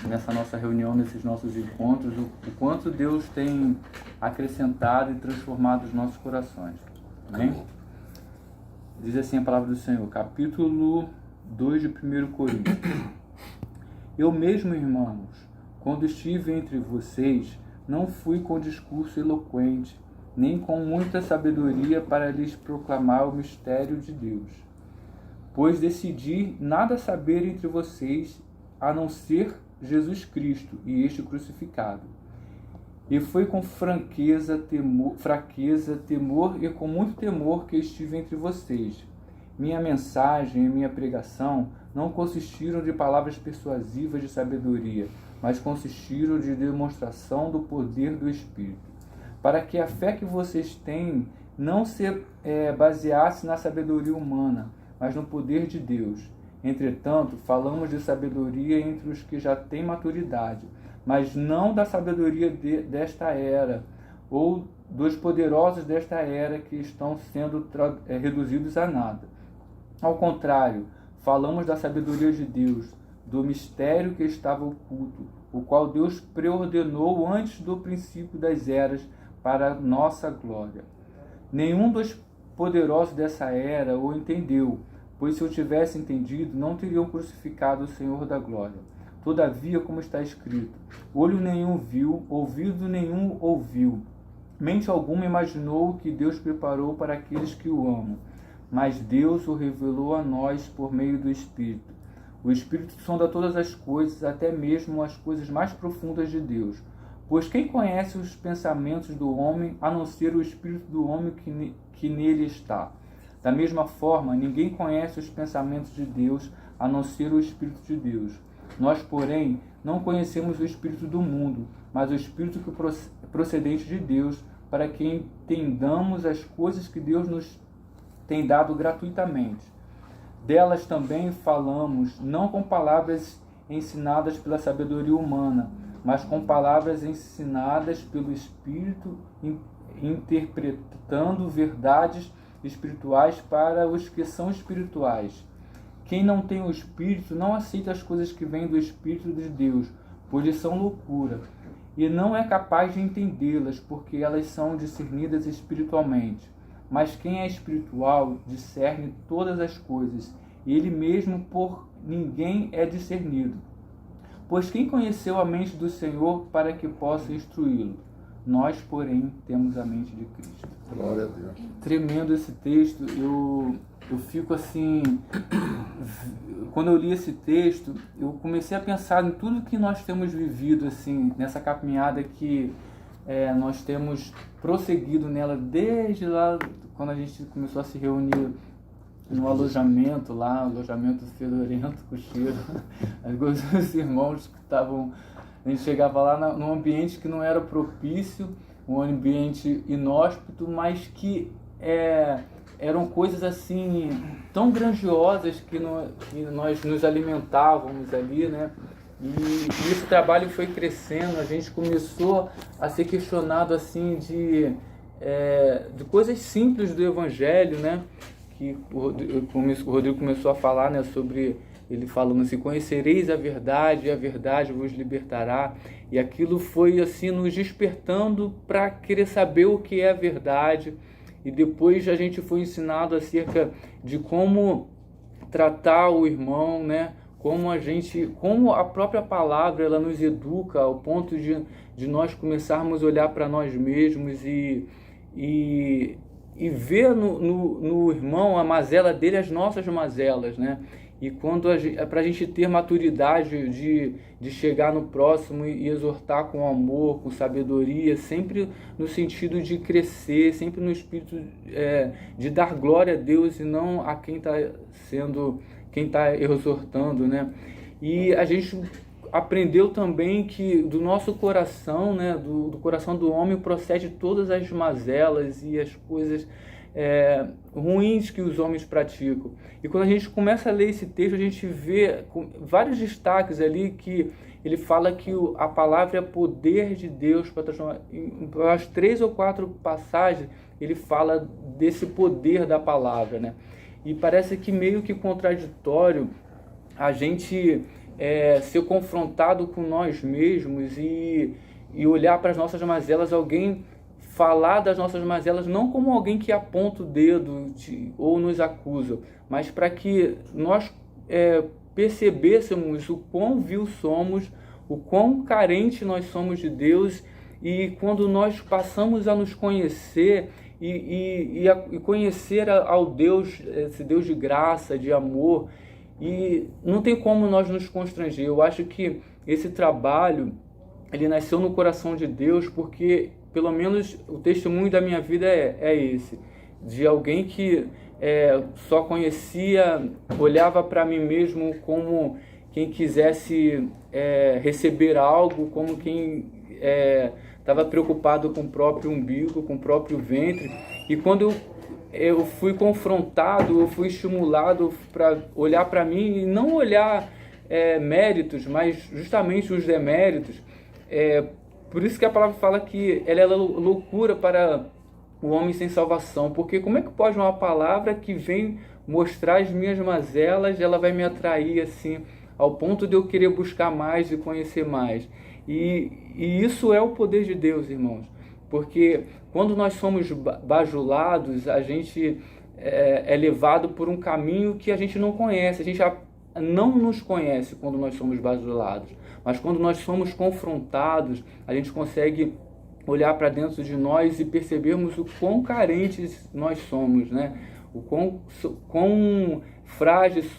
nessa nossa reunião, nesses nossos encontros, o quanto Deus tem acrescentado e transformado os nossos corações. Amém? Diz assim a palavra do Senhor, capítulo 2 de 1 Coríntios. Eu mesmo, irmãos, quando estive entre vocês, não fui com discurso eloquente, nem com muita sabedoria para lhes proclamar o mistério de Deus. Pois decidi nada saber entre vocês, a não ser Jesus Cristo e este crucificado. E foi com fraqueza, temor e com muito temor que estive entre vocês. Minha mensagem e minha pregação não consistiram de palavras persuasivas de sabedoria, mas consistiram de demonstração do poder do Espírito, para que a fé que vocês têm não se baseasse na sabedoria humana, mas no poder de Deus. Entretanto, falamos de sabedoria entre os que já têm maturidade, mas não da sabedoria desta era, ou dos poderosos desta era que estão sendo reduzidos a nada. Ao contrário, falamos da sabedoria de Deus, do mistério que estava oculto, o qual Deus preordenou antes do princípio das eras para nossa glória. Nenhum dos poderosos dessa era o entendeu, pois se o tivesse entendido, não teriam crucificado o Senhor da glória. Todavia, como está escrito, olho nenhum viu, ouvido nenhum ouviu, mente alguma imaginou o que Deus preparou para aqueles que o amam. Mas Deus o revelou a nós por meio do Espírito. O Espírito sonda todas as coisas, até mesmo as coisas mais profundas de Deus. Pois quem conhece os pensamentos do homem, a não ser o Espírito do homem que nele está? Da mesma forma, ninguém conhece os pensamentos de Deus, a não ser o Espírito de Deus. Nós, porém, não conhecemos o Espírito do mundo, mas o Espírito procedente de Deus, para que entendamos as coisas que Deus nos tem dado gratuitamente. Delas também falamos, não com palavras ensinadas pela sabedoria humana, mas com palavras ensinadas pelo Espírito, interpretando verdades espirituais para os que são espirituais. Quem não tem o Espírito não aceita as coisas que vêm do Espírito de Deus, pois lhes são loucura, e não é capaz de entendê-las, porque elas são discernidas espiritualmente. Mas quem é espiritual discerne todas as coisas, e ele mesmo por ninguém é discernido. Pois quem conheceu a mente do Senhor para que possa instruí-lo? Nós, porém, temos a mente de Cristo. Glória a Deus. Tremendo esse texto, eu fico assim, quando eu li esse texto, eu comecei a pensar em tudo que nós temos vivido assim, nessa caminhada que nós temos prosseguido nela desde lá, quando a gente começou a se reunir no alojamento lá, alojamento fedorento, com cheiro, os irmãos que estavam, a gente chegava lá num ambiente que não era propício, um ambiente inóspito, mas que eram coisas assim tão grandiosas que nós nos alimentávamos ali, né? E esse trabalho foi crescendo, a gente começou a ser questionado assim de coisas simples do Evangelho, né? Que o Rodrigo começou a falar, né, sobre ele falando assim, conhecereis a verdade e a verdade vos libertará. E aquilo foi assim nos despertando para querer saber o que é a verdade. E depois a gente foi ensinado acerca de como tratar o irmão, né? Como a própria palavra ela nos educa ao ponto de nós começarmos a olhar para nós mesmos e ver no irmão a mazela dele, as nossas mazelas, né? E quando para a gente ter maturidade de chegar no próximo e exortar com amor, com sabedoria, sempre no sentido de crescer, sempre no espírito de dar glória a Deus e não a quem está exortando, né? E a gente aprendeu também que do nosso coração, né, do coração do homem procede todas as mazelas e as coisas ruins que os homens praticam. E quando a gente começa a ler esse texto, a gente vê vários destaques ali que ele fala que a palavra é poder de Deus para transformar. Em umas 3 ou 4 passagens, ele fala desse poder da palavra, né? E parece que meio que contraditório a gente ser confrontado com nós mesmos e olhar para as nossas mazelas, alguém falar das nossas mazelas não como alguém que aponta o dedo ou nos acusa, mas para que nós percebêssemos o quão vil somos, o quão carente nós somos de Deus, e quando nós passamos a nos conhecer e conhecer ao Deus, esse Deus de graça, de amor, e não tem como nós nos constranger. Eu acho que esse trabalho, ele nasceu no coração de Deus, porque pelo menos o testemunho da minha vida é esse, de alguém que só conhecia, olhava para mim mesmo como quem quisesse receber algo, como quem estava preocupado com o próprio umbigo, com o próprio ventre. E quando eu fui confrontado, eu fui estimulado para olhar para mim e não olhar méritos, mas justamente os deméritos. Por isso que a palavra fala que ela é loucura para o homem sem salvação, porque como é que pode uma palavra que vem mostrar as minhas mazelas, ela vai me atrair assim, ao ponto de eu querer buscar mais e conhecer mais? E isso é o poder de Deus, irmãos, porque quando nós somos bajulados, a gente é levado por um caminho que a gente não conhece, a gente não nos conhece quando nós somos bajulados, mas quando nós somos confrontados, a gente consegue olhar para dentro de nós e percebermos o quão carentes nós somos, né? O quão frágeis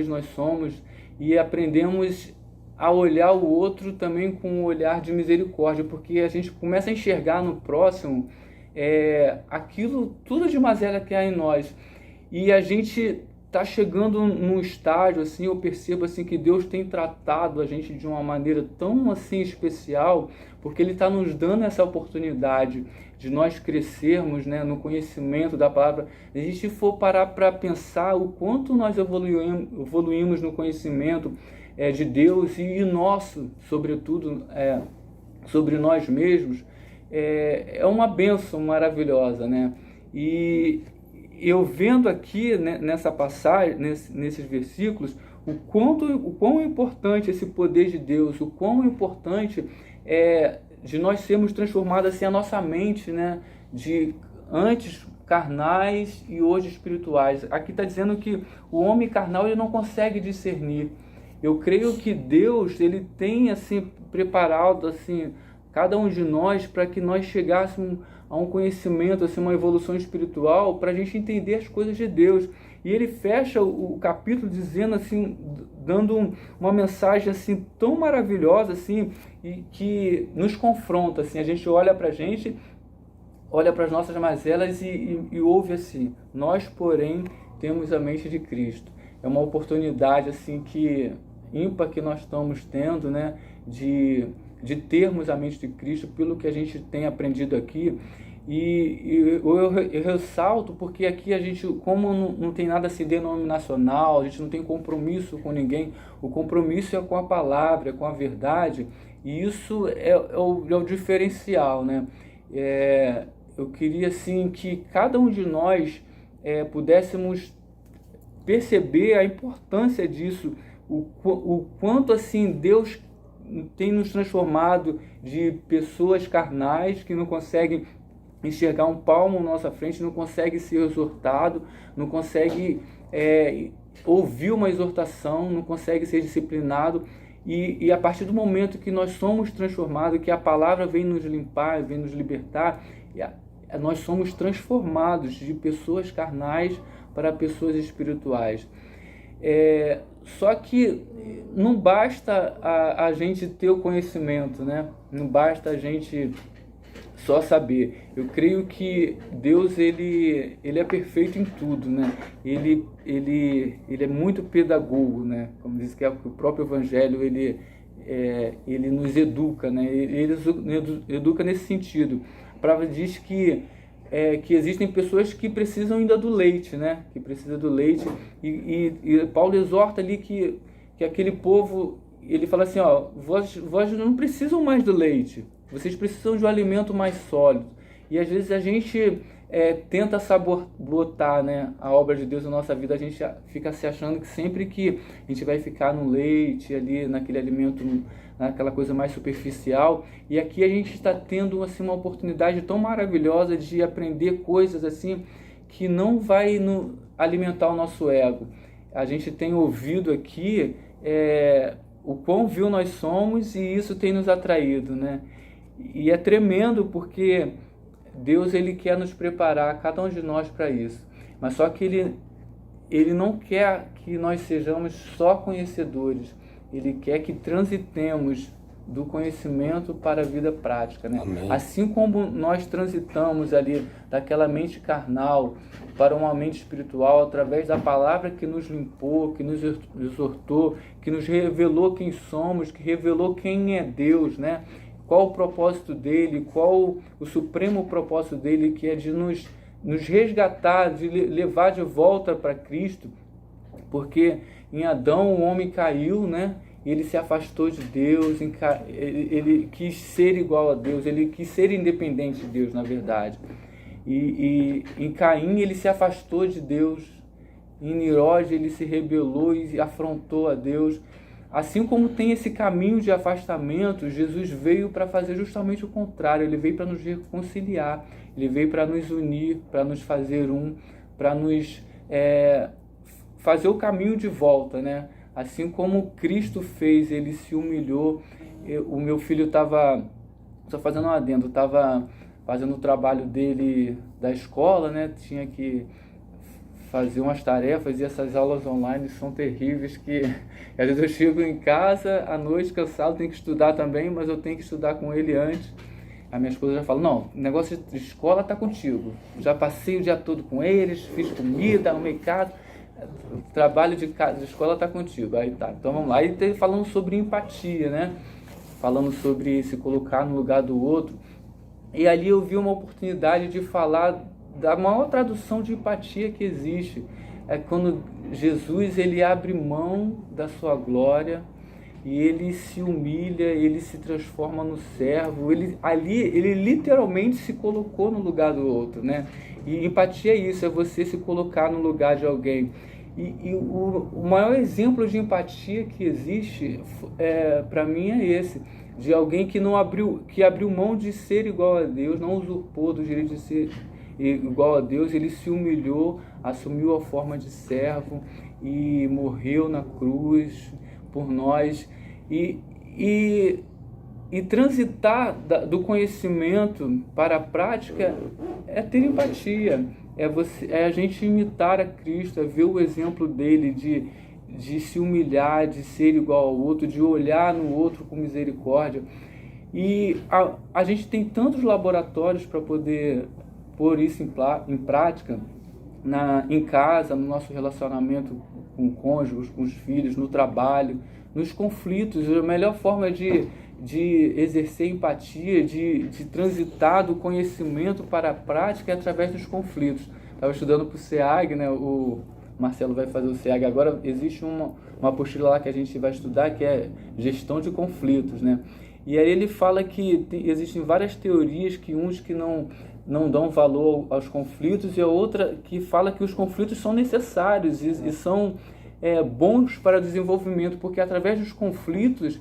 nós somos, e aprendemos a olhar o outro também com um olhar de misericórdia, porque a gente começa a enxergar no próximo aquilo, tudo de mazela que há em nós, e a gente está chegando num estágio assim, eu percebo assim que Deus tem tratado a gente de uma maneira tão assim especial, porque Ele está nos dando essa oportunidade de nós crescermos, né, no conhecimento da palavra. Se a gente for parar para pensar o quanto nós evoluímos no conhecimento de Deus e nosso, sobretudo sobre nós mesmos, é uma bênção maravilhosa, né? E eu vendo aqui, né, nessa passagem, nesses versículos, o quão importante esse poder de Deus, o quão importante de nós sermos transformados assim a nossa mente, né, de antes carnais e hoje espirituais. Aqui está dizendo que o homem carnal ele não consegue discernir. Eu creio que Deus ele tem assim preparado assim cada um de nós para que nós chegássemos a um conhecimento, assim, uma evolução espiritual, para a gente entender as coisas de Deus. E ele fecha o capítulo dizendo assim, dando uma mensagem assim tão maravilhosa assim, e que nos confronta assim. A gente olha para as nossas mazelas e ouve assim: nós, porém, temos a mente de Cristo. É uma oportunidade assim que ímpar que nós estamos tendo, né, de termos a mente de Cristo, pelo que a gente tem aprendido aqui. E eu ressalto porque aqui a gente, como não tem nada assim denominacional, a gente não tem compromisso com ninguém, o compromisso é com a palavra, é com a verdade, e isso é o diferencial, né? Eu queria assim que cada um de nós pudéssemos perceber a importância disso, o quanto assim Deus tem nos transformado de pessoas carnais que não conseguem enxergar um palmo na nossa frente, não consegue ser exortado, não consegue ouvir uma exortação, não consegue ser disciplinado, e a partir do momento que nós somos transformados, que a palavra vem nos limpar, vem nos libertar, nós somos transformados de pessoas carnais para pessoas espirituais. Só que não basta a gente ter o conhecimento, né? Não basta a gente só saber. Eu creio que Deus ele é perfeito em tudo, né? Ele é muito pedagogo, né? Como diz que o próprio Evangelho ele nos educa, né? Ele educa nesse sentido. A palavra diz que existem pessoas que precisam ainda do leite, né? Que precisa do leite, e Paulo exorta ali que aquele povo, ele fala assim, ó, vós não precisam mais do leite, vocês precisam de um alimento mais sólido. E às vezes a gente tenta sabotar, né, a obra de Deus na nossa vida. A gente fica se achando que sempre que a gente vai ficar no leite, ali naquele alimento, naquela coisa mais superficial, e aqui a gente está tendo assim, uma oportunidade tão maravilhosa de aprender coisas assim que não vai alimentar o nosso ego. A gente tem ouvido aqui o quão vil nós somos, e isso tem nos atraído, né? E é tremendo porque Deus, ele quer nos preparar, cada um de nós, para isso. Mas só que ele não quer que nós sejamos só conhecedores. Ele quer que transitemos do conhecimento para a vida prática, né? Amém. Assim como nós transitamos ali daquela mente carnal para uma mente espiritual, através da palavra que nos limpou, que nos exortou, que nos revelou quem somos, que revelou quem é Deus, né? Qual o propósito dele, qual o supremo propósito dele, que é de nos resgatar, de levar de volta para Cristo, porque em Adão o homem caiu, né? Ele se afastou de Deus, ele quis ser igual a Deus, ele quis ser independente de Deus, na verdade. E em Caim ele se afastou de Deus, em Nimrod ele se rebelou e afrontou a Deus. Assim como tem esse caminho de afastamento, Jesus veio para fazer justamente o contrário. Ele veio para nos reconciliar, ele veio para nos unir, para nos fazer para nos fazer o caminho de volta, né? Assim como Cristo fez, ele se humilhou. O meu filho estava, só fazendo um adendo, estava fazendo o trabalho dele da escola, né? Tinha que fazer umas tarefas, e essas aulas online são terríveis, que às vezes eu chego em casa à noite cansado, tenho que estudar também, mas eu tenho que estudar com ele antes. A minha esposa já fala, não, o negócio de escola está contigo. Já passei o dia todo com eles, fiz comida, arrumei casa, o trabalho de escola está contigo. Aí tá, então vamos lá. Aí falando sobre empatia, né? Falando sobre se colocar no lugar do outro. E ali eu vi uma oportunidade de falar da maior tradução de empatia que existe. É quando Jesus, ele abre mão da sua glória e ele se humilha, ele se transforma no servo. Ele literalmente se colocou no lugar do outro, né? E empatia é isso, é você se colocar no lugar de alguém. E o maior exemplo de empatia que existe, para mim, é esse, de alguém que abriu mão de ser igual a Deus, não usurpou do direito de ser igual a Deus. Ele se humilhou, assumiu a forma de servo e morreu na cruz por nós. E transitar do conhecimento para a prática é ter empatia, é a gente imitar a Cristo, é ver o exemplo dele de se humilhar, de ser igual ao outro, de olhar no outro com misericórdia. E a gente tem tantos laboratórios para poder pôr isso em prática, em casa, no nosso relacionamento com o cônjuge, com os filhos, no trabalho, nos conflitos. A melhor forma de exercer empatia, de transitar do conhecimento para a prática é através dos conflitos. Estava estudando para o SEAG, né? O Marcelo vai fazer o SEAG agora. Existe uma apostila lá que a gente vai estudar, que é gestão de conflitos, né? E aí ele fala que existem várias teorias, que uns que não dão valor aos conflitos, e a outra que fala que os conflitos são necessários e são bons para o desenvolvimento, porque através dos conflitos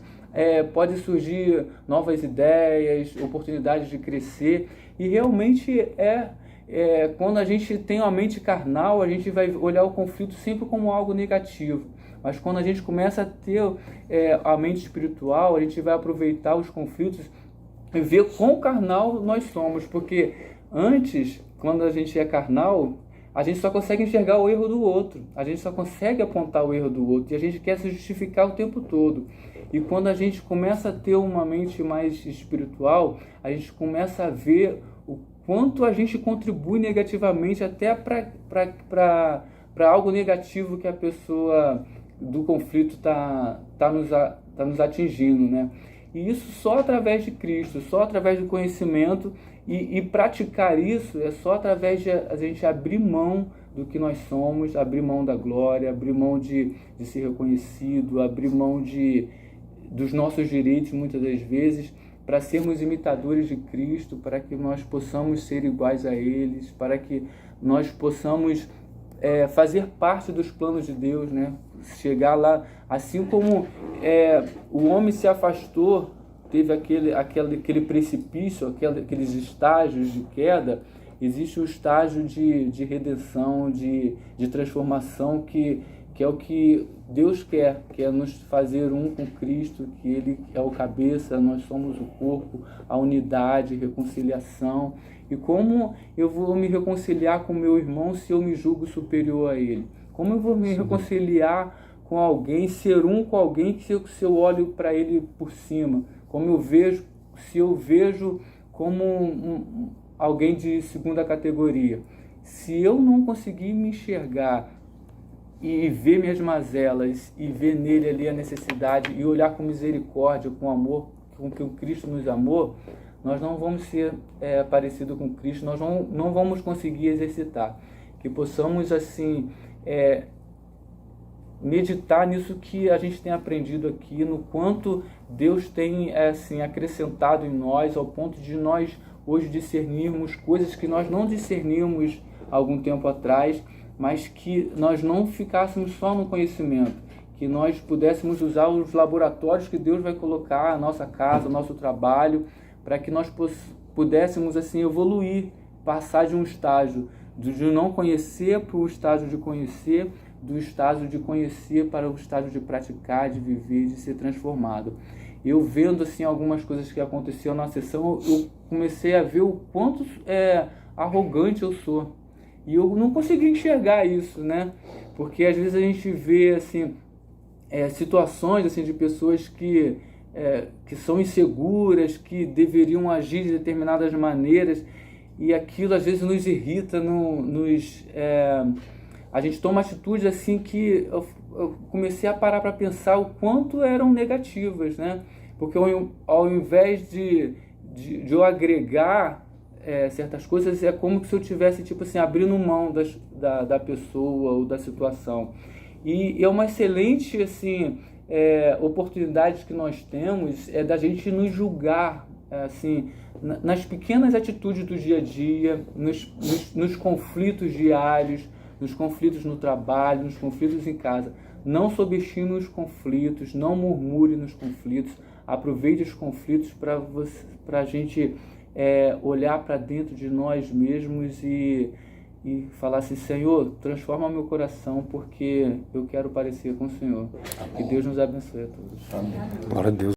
pode surgir novas ideias, oportunidades de crescer. E realmente quando a gente tem uma mente carnal, a gente vai olhar o conflito sempre como algo negativo. Mas quando a gente começa a ter a mente espiritual, a gente vai aproveitar os conflitos e ver quão carnal nós somos. Porque antes, quando a gente é carnal, a gente só consegue enxergar o erro do outro. A gente só consegue apontar o erro do outro. E a gente quer se justificar o tempo todo. E quando a gente começa a ter uma mente mais espiritual, a gente começa a ver o quanto a gente contribui negativamente até para algo negativo que a pessoa do conflito tá nos atingindo, né? E isso só através de Cristo, só através do conhecimento, e praticar isso é só através de a gente abrir mão do que nós somos, abrir mão da glória, abrir mão de ser reconhecido, abrir mão dos nossos direitos muitas das vezes, para sermos imitadores de Cristo, para que nós possamos ser iguais a eles, para que nós possamos fazer parte dos planos de Deus, né? Chegar lá, assim como o homem se afastou, teve aquele precipício, aqueles estágios de queda, existe o estágio de redenção, de transformação, que é o que Deus quer, que é nos fazer um com Cristo, que Ele é o cabeça, nós somos o corpo, a unidade, reconciliação. E como eu vou me reconciliar com meu irmão se eu me julgo superior a ele? Como eu vou me reconciliar com alguém, ser um com alguém, se eu olho para ele por cima? Como eu vejo, se eu vejo como alguém de segunda categoria? Se eu não conseguir me enxergar e ver minhas mazelas e ver nele ali a necessidade e olhar com misericórdia, com amor, com que o Cristo nos amou, nós não vamos ser parecidos com Cristo, nós não vamos conseguir exercitar. Que possamos, assim, meditar nisso que a gente tem aprendido aqui, no quanto Deus tem assim, acrescentado em nós, ao ponto de nós hoje discernirmos coisas que nós não discernimos algum tempo atrás, mas que nós não ficássemos só no conhecimento, que nós pudéssemos usar os laboratórios que Deus vai colocar, a nossa casa, o nosso trabalho, para que nós pudéssemos assim evoluir, passar de um estágio de não conhecer para o estágio de conhecer, do estágio de conhecer para o estágio de praticar, de viver, de ser transformado. Eu vendo assim algumas coisas que aconteceram na sessão, eu comecei a ver o quanto arrogante eu sou. E eu não consegui enxergar isso, né? Porque às vezes a gente vê assim, situações assim, de pessoas que são inseguras, que deveriam agir de determinadas maneiras, e aquilo às vezes nos irrita, a gente toma atitudes assim que eu comecei a parar para pensar o quanto eram negativas, né? Porque ao invés de eu agregar certas coisas, é como se eu tivesse tipo assim, abrindo mão da pessoa ou da situação. E é uma excelente assim, oportunidade que nós temos da gente nos julgar assim, nas pequenas atitudes do dia a dia, nos conflitos diários, nos conflitos no trabalho, nos conflitos em casa. Não subestime os conflitos, não murmure nos conflitos, aproveite os conflitos para a gente olhar para dentro de nós mesmos e falar assim: Senhor, transforma meu coração, porque eu quero parecer com o Senhor. Que Deus nos abençoe a todos. Amém. Glória a Deus.